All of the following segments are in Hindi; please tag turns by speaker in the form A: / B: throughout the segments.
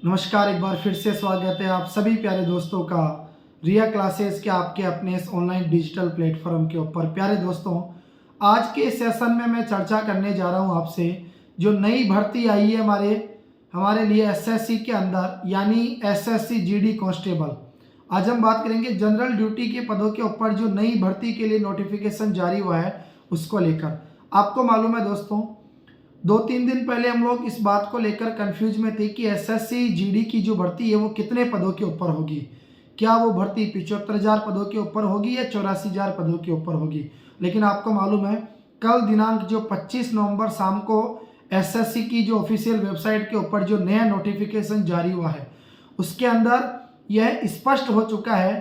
A: नमस्कार, एक बार फिर से स्वागत है आप सभी प्यारे दोस्तों का रिया क्लासेस के आपके अपने इस ऑनलाइन डिजिटल प्लेटफॉर्म के ऊपर। प्यारे दोस्तों, आज के इस सेशन में मैं चर्चा करने जा रहा हूं आपसे जो नई भर्ती आई है हमारे लिए एसएससी के अंदर, यानी एसएससी जीडी कांस्टेबल। आज हम बात करेंगे जनरल ड्यूटी के पदों के ऊपर जो नई भर्ती के लिए नोटिफिकेशन जारी हुआ है उसको लेकर। आपको मालूम है दोस्तों, 2-3 दिन पहले हम लोग इस बात को लेकर कंफ्यूज में थे कि एसएससी जीडी की जो भर्ती है वो कितने पदों के ऊपर होगी। क्या वो भर्ती 75,000 पदों के ऊपर होगी या 84,000 पदों के ऊपर होगी। लेकिन आपको मालूम है, कल दिनांक जो 25 नवंबर शाम को एसएससी की जो ऑफिशियल वेबसाइट के ऊपर जो नया नोटिफिकेशन जारी हुआ है उसके अंदर यह स्पष्ट हो चुका है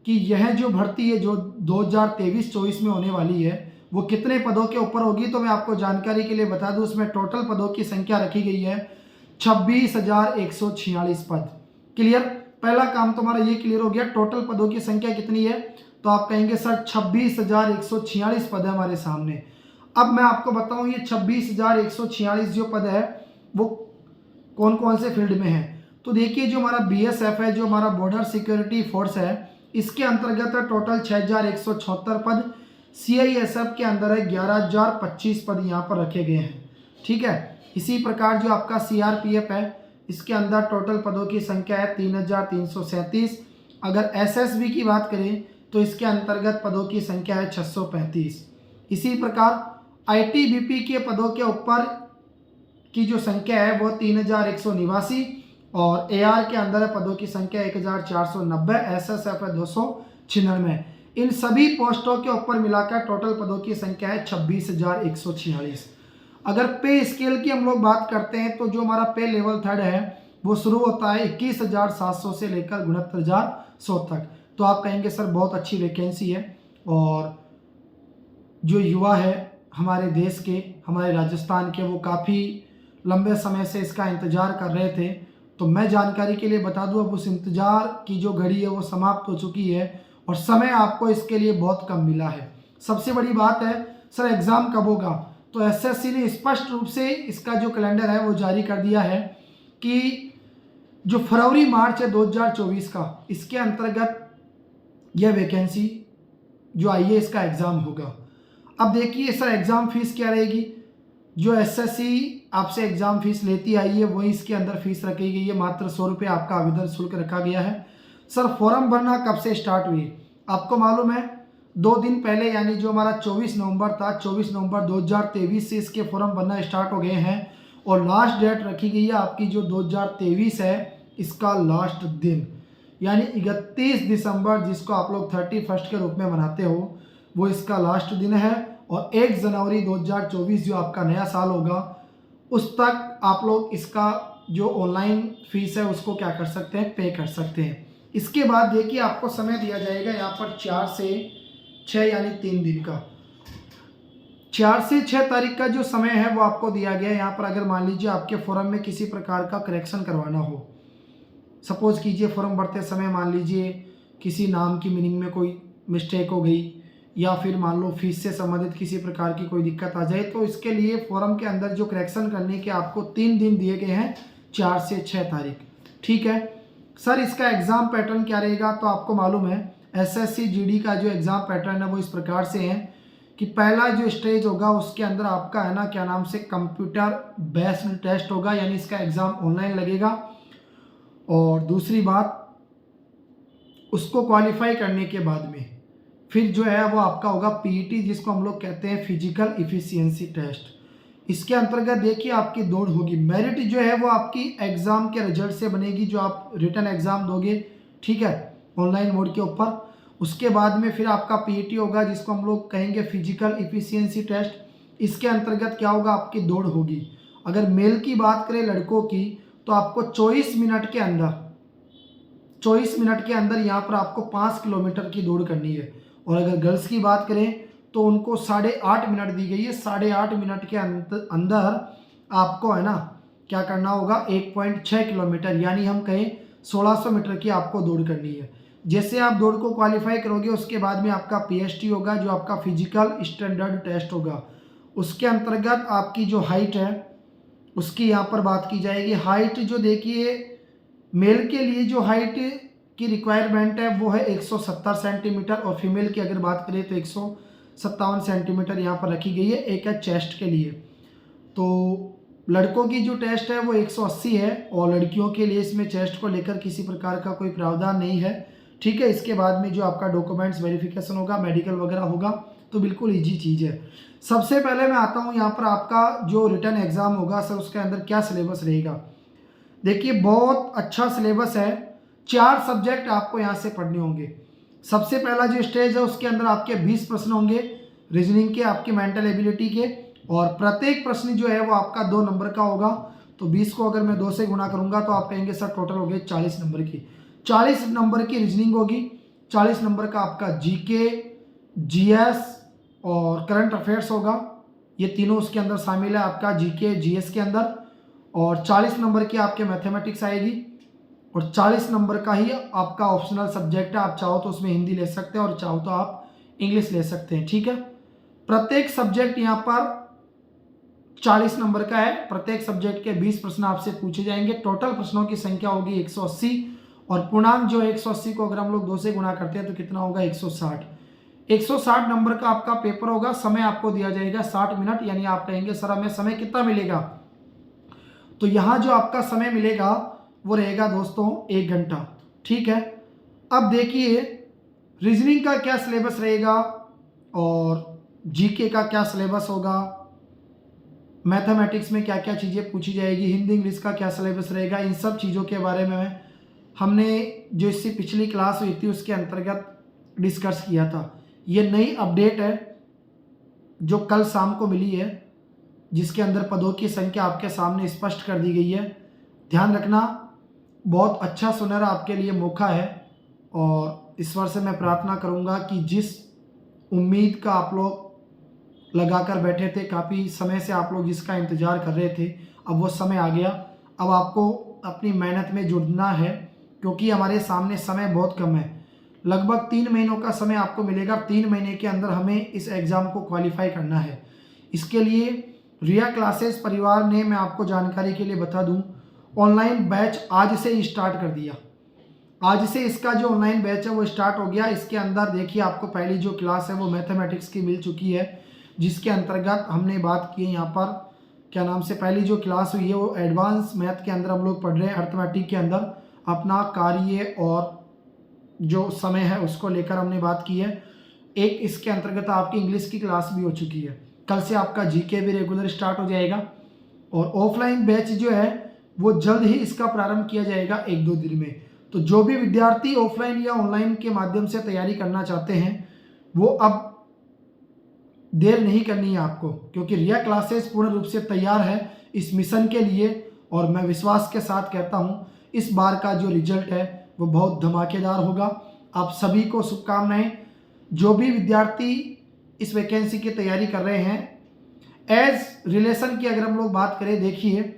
A: कि यह जो भर्ती है जो 2023-24 में होने वाली है वो कितने पदों के ऊपर होगी। तो मैं आपको जानकारी के लिए बता दूं, उसमें टोटल पदों की संख्या रखी गई है 26,146 पद। क्लियर, पहला काम तुम्हारा ये क्लियर हो गया। टोटल पदों की संख्या कितनी है, तो आप कहेंगे सर 26,146 पद है हमारे सामने। अब मैं आपको बताऊं ये 26,146 जो पद है वो कौन कौन से फील्ड में है। तो देखिए, जो हमारा बीएसएफ है, जो हमारा बॉर्डर सिक्योरिटी फोर्स है, इसके अंतर्गत टोटल 6,176 पद। सीआईएसएफ के अंदर है 11,025 पद यहाँ पर रखे गए हैं। ठीक है, इसी प्रकार जो आपका सीआरपीएफ है इसके अंदर टोटल पदों की संख्या है 3,337। अगर एसएसबी की बात करें तो इसके अंतर्गत पदों की संख्या है 635। इसी प्रकार आईटीबीपी के पदों के ऊपर की जो संख्या है वो 3,189 और एआर के अंदर पदों की संख्या 1,490, एसएसएफ है 296। इन सभी पोस्टों के ऊपर मिलाकर टोटल पदों की संख्या है 26,146। अगर पे स्केल की हम लोग बात करते हैं तो जो हमारा पे लेवल 3 है वो शुरू होता है 21,700 से लेकर 69,100 तक। तो आप कहेंगे सर बहुत अच्छी वैकेंसी है, और जो युवा है हमारे देश के, हमारे राजस्थान के, वो काफ़ी लंबे समय से इसका इंतज़ार कर रहे थे। तो मैं जानकारी के लिए बता दूं, अब उस इंतज़ार की जो घड़ी है वो समाप्त हो चुकी है और समय आपको इसके लिए बहुत कम मिला है। सबसे बड़ी बात है सर एग्ज़ाम कब होगा, तो एसएससी ने स्पष्ट रूप से इसका जो कैलेंडर है वो जारी कर दिया है कि जो फरवरी मार्च है 2024 का, इसके अंतर्गत यह वैकेंसी जो आई है इसका एग्ज़ाम होगा। अब देखिए सर एग्ज़ाम फीस क्या रहेगी। जो एसएससी आपसे एग्ज़ाम फीस लेती आई है वही इसके अंदर फीस रखी गई है, मात्र 100 रुपये आपका आवेदन शुल्क रखा गया है। सर फॉर्म भरना कब से स्टार्ट हुई, आपको मालूम है 2 दिन पहले, यानी जो हमारा 24 नवंबर था, 24 नवंबर 2023 से इसके फॉर्म भरना स्टार्ट हो गए हैं और लास्ट डेट रखी गई है आपकी जो 2023 है इसका लास्ट दिन, यानी 31 दिसंबर, जिसको आप लोग 31 के रूप में मनाते हो, वो इसका लास्ट दिन है। और 1 जनवरी 2024 जो आपका नया साल होगा उस तक आप लोग इसका जो ऑनलाइन फीस है उसको क्या कर सकते हैं, पे कर सकते हैं। इसके बाद देखिए आपको समय दिया जाएगा यहाँ पर 4 से 6 यानी 3 दिन का। 4 से 6 तारीख का जो समय है वो आपको दिया गया है। यहाँ पर अगर मान लीजिए आपके फॉर्म में किसी प्रकार का करेक्शन करवाना हो, सपोज कीजिए फॉर्म भरते समय मान लीजिए किसी नाम की मीनिंग में कोई मिस्टेक हो गई, या फिर मान लो फीस से संबंधित किसी प्रकार की कोई दिक्कत आ जाए, तो इसके लिए फॉर्म के अंदर जो करेक्शन करने के आपको 3 दिन दिए गए हैं, 4 से 6 तारीख। ठीक है सर, इसका एग्ज़ाम पैटर्न क्या रहेगा, तो आपको मालूम है एसएससी जीडी का जो एग्ज़ाम पैटर्न है वो इस प्रकार से है कि पहला जो स्टेज होगा उसके अंदर आपका है ना, क्या नाम से, कंप्यूटर बेस्ड टेस्ट होगा, यानी इसका एग्ज़ाम ऑनलाइन लगेगा। और दूसरी बात, उसको क्वालिफाई करने के बाद में फिर जो है वो आपका होगा पीईटी, जिसको हम लोग कहते हैं फिजिकल इफिशियंसी टेस्ट। इसके अंतर्गत देखिए आपकी दौड़ होगी। मेरिट जो है वो आपकी एग्ज़ाम के रिजल्ट से बनेगी, जो आप रिटन एग्ज़ाम दोगे, ठीक है, ऑनलाइन मोड के ऊपर। उसके बाद में फिर आपका पीईटी होगा, जिसको हम लोग कहेंगे फिजिकल इफिशियंसी टेस्ट। इसके अंतर्गत क्या होगा, आपकी दौड़ होगी। अगर मेल की बात करें लड़कों की, तो आपको 24 मिनट के अंदर यहाँ पर आपको 5 किलोमीटर की दौड़ करनी है। और अगर गर्ल्स की बात करें तो उनको 8.5 मिनट दी गई है। 8.5 मिनट के अंदर आपको है ना क्या करना होगा, 1.6 किलोमीटर, यानी हम कहें 1600 मीटर की आपको दौड़ करनी है। जैसे आप दौड़ को क्वालिफाई करोगे उसके बाद में आपका पीएसटी होगा, जो आपका फिजिकल स्टैंडर्ड टेस्ट होगा। उसके अंतर्गत आपकी जो हाइट है उसकी यहाँ पर बात की जाएगी। हाइट जो देखिए मेल के लिए जो हाइट की रिक्वायरमेंट है वो है 170 सेंटीमीटर और फीमेल की अगर बात करें तो 157 सेंटीमीटर यहाँ पर रखी गई है। एक है चेस्ट के लिए। तो लड़कों की जो टेस्ट है वो 180 है और लड़कियों के लिए इसमें चेस्ट को लेकर किसी प्रकार का कोई प्रावधान नहीं है। ठीक है, इसके बाद में जो आपका डॉक्यूमेंट्स वेरिफिकेशन होगा, मेडिकल वगैरह होगा, तो बिल्कुल ईजी चीज़ है। सबसे पहले मैं आता हूँ यहाँ पर आपका जो रिटर्न एग्ज़ाम होगा सर, उसके अंदर क्या सिलेबस रहेगा। देखिए बहुत अच्छा सिलेबस है। 4 सब्जेक्ट आपको यहाँ से पढ़ने होंगे। सबसे पहला जो स्टेज है उसके अंदर आपके 20 प्रश्न होंगे रीजनिंग के, आपके मेंटल एबिलिटी के, और प्रत्येक प्रश्न जो है वो आपका 2 नंबर का होगा। तो 20 को अगर मैं 2 से गुणा करूंगा तो आप कहेंगे सर टोटल हो गए 40 नंबर की। 40 नंबर की रीजनिंग होगी, 40 नंबर का आपका जीके, जीएस और करंट अफेयर्स होगा। ये तीनों उसके अंदर शामिल है आपका जीके जीएस के अंदर। और 40 नंबर की आपके मैथमेटिक्स आएगी और 40 नंबर का ही आपका ऑप्शनल सब्जेक्ट है। आप चाहो तो उसमें हिंदी ले सकते हैं और चाहो तो आप इंग्लिश ले सकते हैं। ठीक है, प्रत्येक सब्जेक्ट यहाँ पर 40 नंबर का है। प्रत्येक सब्जेक्ट के 20 प्रश्न आपसे पूछे जाएंगे। टोटल प्रश्नों की संख्या होगी 180 और पूर्णांक जो है 180 को अगर हम लोग 2 से गुणा करते हैं तो कितना होगा 160। 160 नंबर का आपका पेपर होगा। समय आपको दिया जाएगा 60 मिनट, यानी आप कहेंगे सर हमें समय कितना मिलेगा, तो यहाँ जो आपका समय मिलेगा वो रहेगा दोस्तों 1 घंटा। ठीक है, अब देखिए रीजनिंग का क्या सिलेबस रहेगा और जीके का क्या सिलेबस होगा, मैथमेटिक्स में क्या क्या चीज़ें पूछी जाएगी, हिंदी इंग्लिश का क्या सिलेबस रहेगा। इन सब चीज़ों के बारे में हमने जो इससे पिछली क्लास हुई थी उसके अंतर्गत डिस्कस किया था। ये नई अपडेट है जो कल शाम को मिली है, जिसके अंदर पदों की संख्या आपके सामने स्पष्ट कर दी गई है। ध्यान रखना, बहुत अच्छा सुनहरा आपके लिए मौका है और ईश्वर से मैं प्रार्थना करूंगा कि जिस उम्मीद का आप लोग लगाकर बैठे थे, काफ़ी समय से आप लोग जिसका इंतज़ार कर रहे थे, अब वो समय आ गया। अब आपको अपनी मेहनत में जुड़ना है क्योंकि हमारे सामने समय बहुत कम है। लगभग 3 महीनों का समय आपको मिलेगा। 3 महीने के अंदर हमें इस एग्ज़ाम को क्वालिफाई करना है। इसके लिए रिया क्लासेस परिवार ने, मैं आपको जानकारी के लिए बता दूं, ऑनलाइन बैच आज से ही स्टार्ट कर दिया। आज से इसका जो ऑनलाइन बैच है वो स्टार्ट हो गया। इसके अंदर देखिए आपको पहली जो क्लास है वो मैथमेटिक्स की मिल चुकी है, जिसके अंतर्गत हमने बात की है यहाँ पर क्या नाम से, पहली जो क्लास हुई है वो एडवांस मैथ के अंदर हम लोग पढ़ रहे हैं। अर्थमेटिक के अंदर अपना कार्य और जो समय है उसको लेकर हमने बात की है। एक इसके अंतर्गत आपकी इंग्लिश की क्लास भी हो चुकी है। कल से आपका जीके भी रेगुलर स्टार्ट हो जाएगा और ऑफलाइन बैच जो है वो जल्द ही इसका प्रारंभ किया जाएगा 1-2 दिन में। तो जो भी विद्यार्थी ऑफलाइन या ऑनलाइन के माध्यम से तैयारी करना चाहते हैं वो अब देर नहीं करनी है आपको, क्योंकि रिया क्लासेस पूर्ण रूप से तैयार है इस मिशन के लिए। और मैं विश्वास के साथ कहता हूँ इस बार का जो रिजल्ट है वो बहुत धमाकेदार होगा। आप सभी को शुभकामनाएं। जो भी विद्यार्थी इस वैकेंसी की तैयारी कर रहे हैं, एज रिलेशन की अगर हम लोग बात करें, देखिए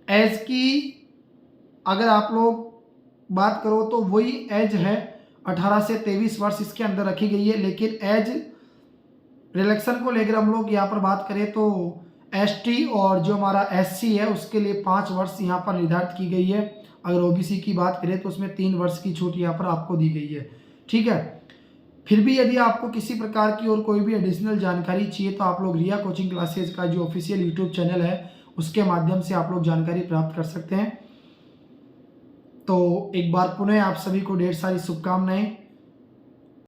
A: एज की अगर आप लोग बात करो तो वही एज है 18 से 23 वर्ष इसके अंदर रखी गई है। लेकिन एज रिलेक्शन को लेकर हम लोग यहाँ पर बात करें तो एसटी और जो हमारा एससी है उसके लिए 5 वर्ष यहाँ पर निर्धारित की गई है। अगर ओबीसी की बात करें तो उसमें 3 वर्ष की छूट यहाँ पर आपको दी गई है। ठीक है, फिर भी यदि आपको किसी प्रकार की और कोई भी एडिशनल जानकारी चाहिए तो आप लोग रिया कोचिंग क्लासेज का जो ऑफिशियल यूट्यूब चैनल है उसके माध्यम से आप लोग जानकारी प्राप्त कर सकते हैं। तो एक बार पुनः आप सभी को ढेर सारी शुभकामनाएं।